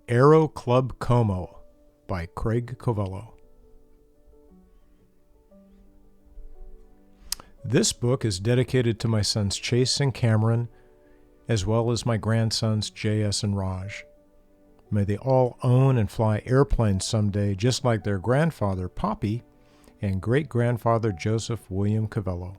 Aero Club Como by Craig Covello. This book is dedicated to my sons Chase and Cameron, as well as my grandsons JS and Raj. May they all own and fly airplanes someday, just like their grandfather Poppy and great-grandfather Joseph William Covello.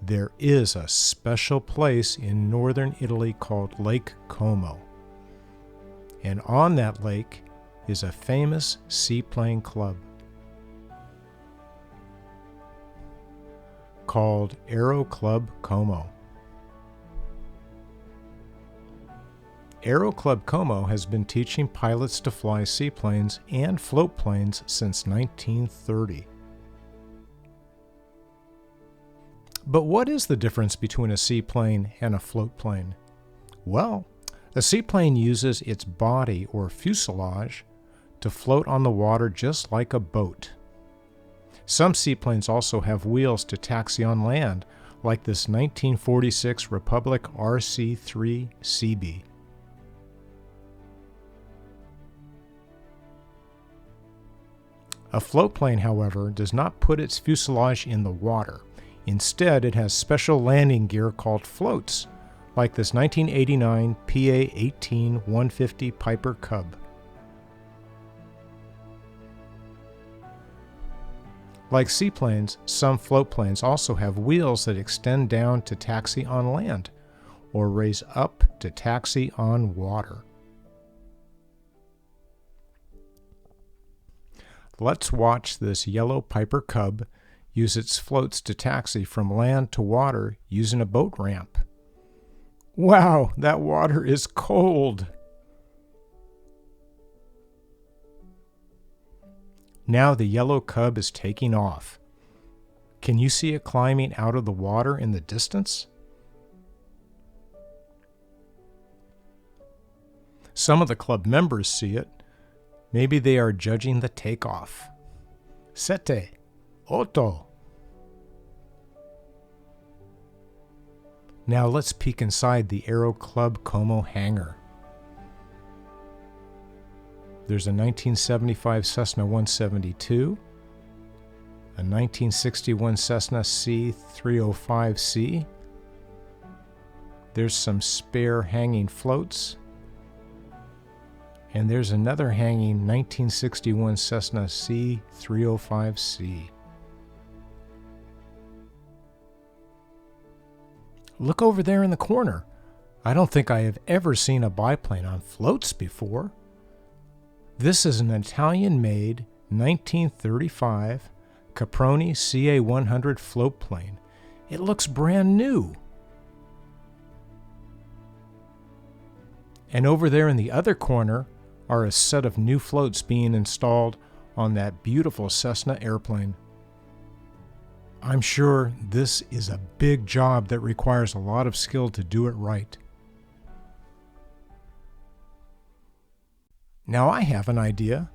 There is a special place in northern Italy called Lake Como. And on that lake is a famous seaplane club called Aero Club Como. Aero Club Como has been teaching pilots to fly seaplanes and float planes since 1930. But what is the difference between a seaplane and a float plane? Well, a seaplane uses its body or fuselage to float on the water just like a boat. Some seaplanes also have wheels to taxi on land, like this 1946 Republic RC-3 CB. A float plane, however, does not put its fuselage in the water. Instead, it has special landing gear called floats, like this 1989 PA-18-150 Piper Cub. Like seaplanes, some float planes also have wheels that extend down to taxi on land, or raise up to taxi on water. Let's watch this yellow Piper Cub use its floats to taxi from land to water using a boat ramp. Wow, that water is cold! Now the yellow Cub is taking off. Can you see it climbing out of the water in the distance? Some of the club members see it. Maybe they are judging the takeoff. Sette. Otto. Now let's peek inside the Aero Club Como hangar. There's a 1975 Cessna 172, a 1961 Cessna C-305C. There's some spare hanging floats. And there's another hanging 1961 Cessna C-305C. Look over there in the corner. I don't think I have ever seen a biplane on floats before. This is an Italian-made 1935 Caproni CA-100 float plane. It looks brand new. And over there in the other corner are a set of new floats being installed on that beautiful Cessna airplane. I'm sure this is a big job that requires a lot of skill to do it right. Now I have an idea.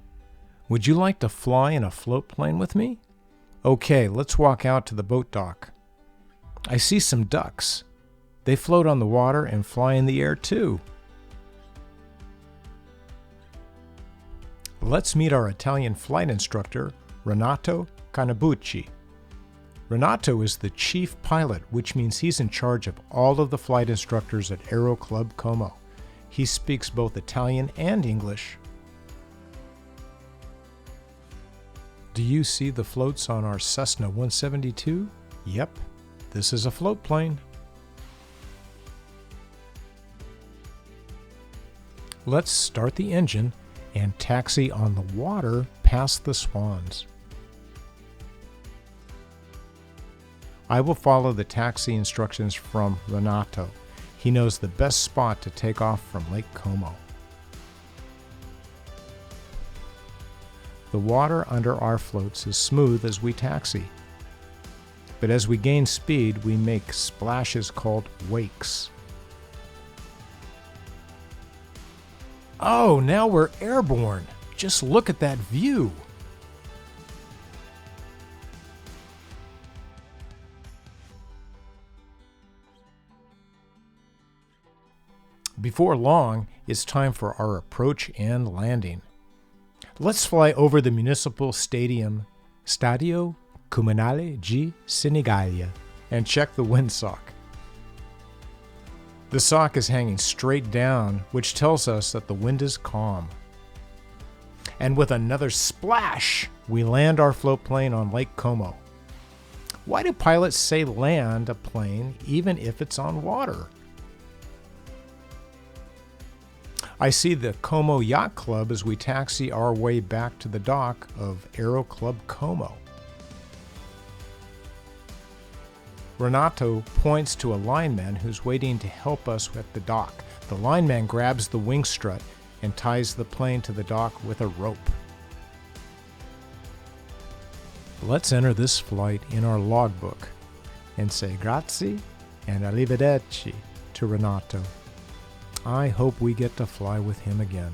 Would you like to fly in a float plane with me? Okay, let's walk out to the boat dock. I see some ducks. They float on the water and fly in the air too. Let's meet our Italian flight instructor, Renato Canabucci. Renato is the chief pilot, which means he's in charge of all of the flight instructors at Aero Club Como. He speaks both Italian and English. Do you see the floats on our Cessna 172? Yep, this is a float plane. Let's start the engine and taxi on the water past the swans. I will follow the taxi instructions from Renato. He knows the best spot to take off from Lake Como. The water under our floats is smooth as we taxi. But as we gain speed, we make splashes called wakes. Oh, now we're airborne. Just look at that view. Before long, it's time for our approach and landing. Let's fly over the municipal stadium, Stadio Comunale di Senigallia, and check the windsock. The sock is hanging straight down, which tells us that the wind is calm. And with another splash, we land our float plane on Lake Como. Why do pilots say land a plane even if it's on water? I see the Como Yacht Club as we taxi our way back to the dock of Aero Club Como. Renato points to a lineman who's waiting to help us at the dock. The lineman grabs the wing strut and ties the plane to the dock with a rope. Let's enter this flight in our logbook and say grazie and arrivederci to Renato. I hope we get to fly with him again.